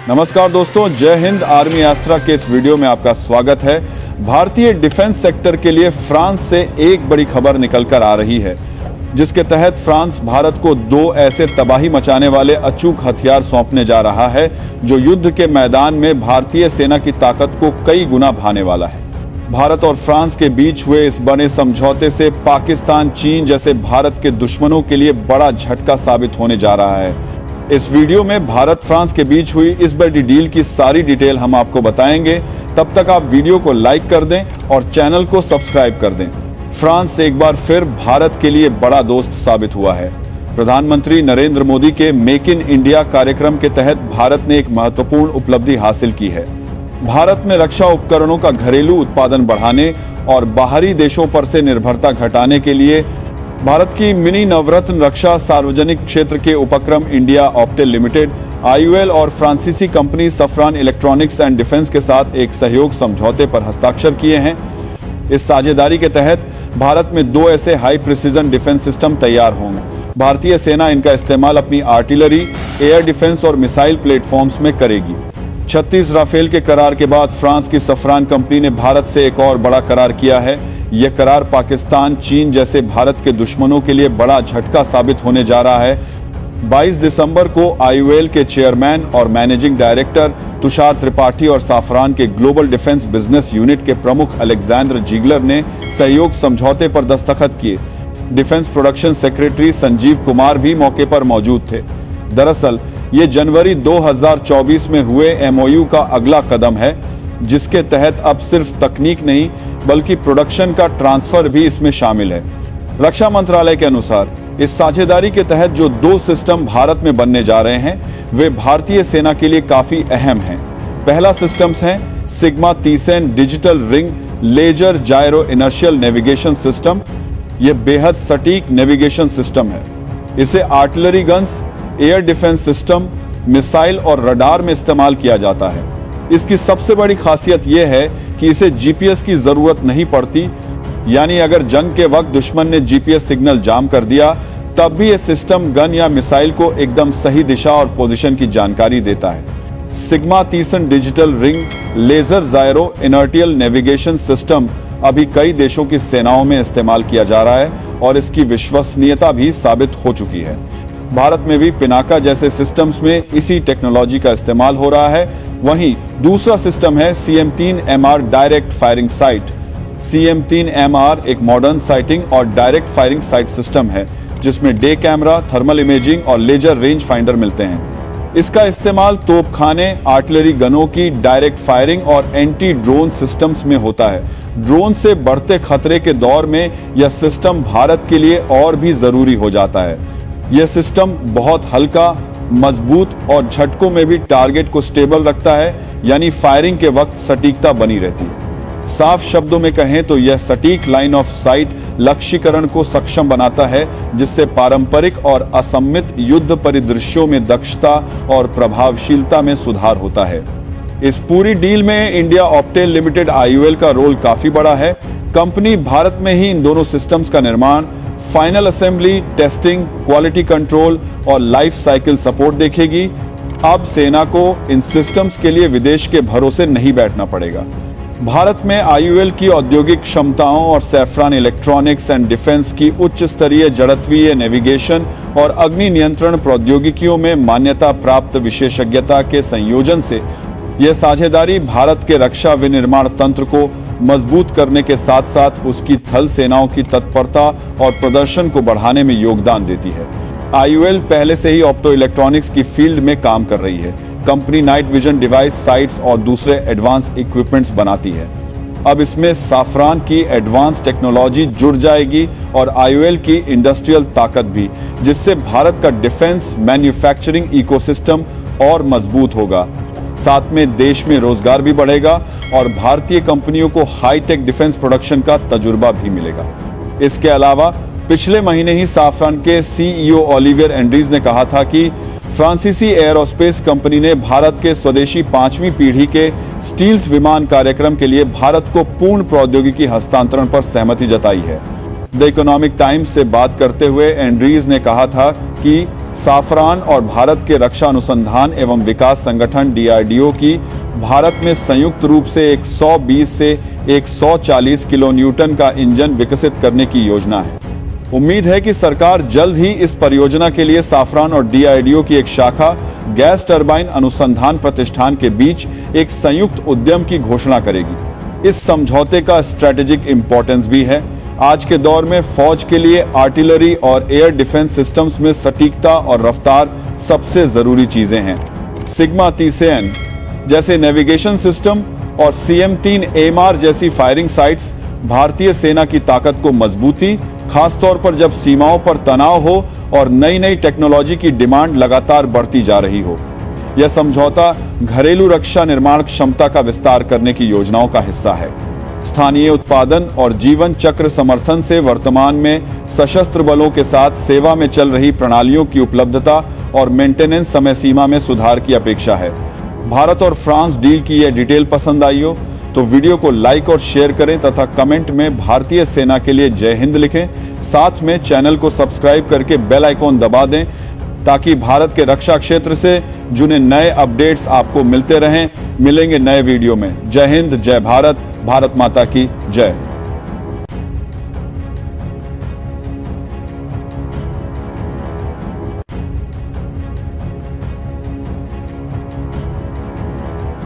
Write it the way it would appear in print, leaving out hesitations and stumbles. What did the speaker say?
नमस्कार दोस्तों, जय हिंद। आर्मी एस्ट्रा के इस वीडियो में आपका स्वागत है। भारतीय डिफेंस सेक्टर के लिए फ्रांस से एक बड़ी खबर निकलकर आ रही है, जिसके तहत फ्रांस भारत को 2 ऐसे तबाही मचाने वाले अचूक हथियार सौंपने जा रहा है जो युद्ध के मैदान में भारतीय सेना की ताकत को कई गुना भाने वाला है। भारत और फ्रांस के बीच हुए इस बड़े समझौते से पाकिस्तान, चीन जैसे भारत के दुश्मनों के लिए बड़ा झटका साबित होने जा रहा है। इस वीडियो में भारत फ्रांस के बीच हुई इस बड़ी डील की सारी डिटेल हम आपको बताएंगे। तब तक आप वीडियो को लाइक कर दें और चैनल को सब्सक्राइब कर दें। फ्रांस एक बार फिर भारत के लिए बड़ा दोस्त साबित हुआ है। प्रधानमंत्री नरेंद्र मोदी के मेक इन इंडिया कार्यक्रम के तहत भारत ने एक महत्वपूर्ण उपलब्धि हासिल की है। भारत में रक्षा उपकरणों का घरेलू उत्पादन बढ़ाने और बाहरी देशों पर से निर्भरता घटाने के लिए भारत की मिनी नवरत्न रक्षा सार्वजनिक क्षेत्र के उपक्रम इंडिया ऑप्टेल लिमिटेड IOL और फ्रांसीसी कंपनी सफरान इलेक्ट्रॉनिक्स एंड डिफेंस के साथ एक सहयोग समझौते पर हस्ताक्षर किए हैं। इस साझेदारी के तहत भारत में 2 ऐसे हाई प्रिसीजन डिफेंस सिस्टम तैयार होंगे। भारतीय सेना इनका इस्तेमाल अपनी आर्टिलरी, एयर डिफेंस और मिसाइल प्लेटफॉर्म्स में करेगी। 36 राफेल के करार के बाद फ्रांस की सफरान कंपनी ने भारत से एक और बड़ा करार किया है। यह करार पाकिस्तान, चीन जैसे भारत के दुश्मनों के लिए बड़ा झटका साबित होने जा रहा है। 22 दिसंबर को IOL के चेयरमैन और मैनेजिंग डायरेक्टर तुषार त्रिपाठी और साफरान के ग्लोबल डिफेंस बिजनेस यूनिट के प्रमुख अलेक्जेंडर जिगलर ने सहयोग समझौते पर दस्तखत किए। Defence production secretary Sanjeev Kumar भी मौके पर मौजूद थे। दरअसल ये जनवरी 2024 में हुए MOU का अगला कदम है, जिसके तहत अब सिर्फ तकनीक नहीं बल्कि प्रोडक्शन का ट्रांसफर भी इसमें शामिल है। रक्षा मंत्रालय के अनुसार इस साझेदारी के तहत जो 2 सिस्टम भारत में बनने जा रहे हैं वे भारतीय सेना के लिए काफी अहम हैं। पहला सिस्टम्स है सिग्मा तीसेन digital ring laser gyro inertial navigation system. यह बेहद सटीक नेविगेशन सिस्टम है। इसे artillery guns, air defence system, missile और रडार में इस्तेमाल किया जाता है। इसकी सबसे बड़ी खासियत यह है कि इसे GPS की जरूरत नहीं पड़ती, यानी अगर जंग के वक्त दुश्मन ने GPS सिग्नल जाम कर दिया तब भी यह सिस्टम गन या मिसाइल को एकदम सही दिशा और पोजीशन की जानकारी देता है। सिग्मा तीसन digital ring laser gyro inertial navigation system अभी कई देशों की सेनाओं में इस्तेमाल किया जा रहा है और इसकी विश्वसनीयता भी साबित हो चुकी है। भारत में भी पिनाका जैसे सिस्टम्स में इसी टेक्नोलॉजी का इस्तेमाल हो रहा है। वहीं दूसरा सिस्टम है CM3MR direct firing site. CM3MR एक मॉडर्न साइटिंग और डायरेक्ट फायरिंग साइट सिस्टम है, जिसमें डे कैमरा, थर्मल इमेजिंग और लेजर रेंज फाइंडर मिलते हैं। इसका इस्तेमाल तोपखाने, आर्टिलरी गनों की डायरेक्ट फायरिंग और एंटी ड्रोन सिस्टम्स में होता है। ड्रोन से बढ़ते खतरे के दौर में यह सिस्टम भारत के लिए और भी जरूरी हो जाता है। यह सिस्टम बहुत हल्का, मजबूत और झटकों में भी टारगेट को स्टेबल रखता है, यानी फायरिंग के वक्त सटीकता बनी रहती है। साफ शब्दों में कहें तो यह सटीक लाइन ऑफ साइट लक्ष्यीकरण को सक्षम बनाता है, जिससे पारंपरिक और असममित युद्ध परिदृश्यों में दक्षता और प्रभावशीलता में सुधार होता है। इस पूरी डील में इंडिया ऑप्टेल लिमिटेड IOL का रोल काफी बड़ा है। कंपनी भारत में ही इन दोनों सिस्टम्स का निर्माण, final assembly, testing, quality control और लाइफ साइकिल सपोर्ट देखेगी। अब सेना को इन सिस्टम्स के लिए विदेश के भरोसे नहीं बैठना पड़ेगा। भारत में IOL की औद्योगिक क्षमताओं और सैफरान इलेक्ट्रॉनिक्स एंड डिफेंस की उच्च स्तरीय जड़त्वीय नेविगेशन और अग्नि नियंत्रण प्रौद्योगिकियों में मान्यता प्राप्त विशेषज्ञता के संयोजन से यह साझेदारी भारत के रक्षा विनिर्माण तंत्र को मजबूत करने के साथ साथ उसकी थल सेनाओं की तत्परता और प्रदर्शन को बढ़ाने में योगदान देती है। IOL पहले से ही ऑप्टो इलेक्ट्रॉनिक्स की फील्ड में काम कर रही है। Company night vision device, sites और दूसरे एडवांस इक्विपमेंट्स बनाती है। अब इसमें साफरान की एडवांस टेक्नोलॉजी जुड़ जाएगी और IOL की इंडस्ट्रियल ताकत भी, जिससे भारत का डिफेंस मैन्युफैक्चरिंग इकोसिस्टम और मजबूत होगा। साथ में देश में रोजगार भी बढ़ेगा और भारतीय कंपनियों को हाईटेक डिफेंस प्रोडक्शन का तजुर्बा भी मिलेगा। इसके अलावा पिछले महीने ही साफरान के CEO ओलिवियर एंड्रीज ने कहा था कि फ्रांसीसी एयरोस्पेस कंपनी ने भारत के स्वदेशी 5वीं पीढ़ी के स्टील्थ विमान कार्यक्रम के लिए भारत को पूर्ण प्रौद्योगिकी हस्तांतरण पर सहमति जताई है। द इकोनॉमिक टाइम्स से बात करते हुए एंड्रीज ने कहा था कि साफरान और भारत के रक्षा अनुसंधान एवं विकास संगठन DRDO की भारत में संयुक्त रूप से 120 से 140 किलो न्यूटन का इंजन विकसित करने की योजना है। उम्मीद है कि सरकार जल्द ही इस परियोजना के लिए साफरान और DRDO की एक शाखा गैस टरबाइन अनुसंधान प्रतिष्ठान के बीच एक संयुक्त उद्यम की घोषणा करेगी। इस समझौते का स्ट्रेटेजिक इंपॉर्टेंस भी है। आज के दौर में फौज के लिए आर्टिलरी और एयर डिफेंस सिस्टम्स में सटीकता और रफ्तार सबसे जरूरी चीजें हैं। सिग्मा तीसेन जैसे नेविगेशन सिस्टम और CM-3 AMR जैसी फायरिंग साइट्स भारतीय सेना की ताकत को मजबूती, खासतौर पर जब सीमाओं पर तनाव हो और नई नई टेक्नोलॉजी की डिमांड लगातार बढ़ती जा रही हो। यह समझौता घरेलू रक्षा निर्माण क्षमता का विस्तार करने की योजनाओं का हिस्सा है। स्थानीय उत्पादन और जीवन चक्र समर्थन से वर्तमान में सशस्त्र बलों के साथ सेवा में चल रही प्रणालियों की उपलब्धता और मेंटेनेंस समय सीमा में सुधार की अपेक्षा है। भारत और फ्रांस डील की यह डिटेल पसंद आई हो तो वीडियो को लाइक और शेयर करें तथा कमेंट में भारतीय सेना के लिए जय हिंद लिखें। साथ में चैनल को सब्सक्राइब करके बेल आइकॉन दबा दें ताकि भारत के रक्षा क्षेत्र से जुड़े नए अपडेट्स आपको मिलते रहें। मिलेंगे नए वीडियो में। जय हिंद, जय भारत, भारत माता की जय।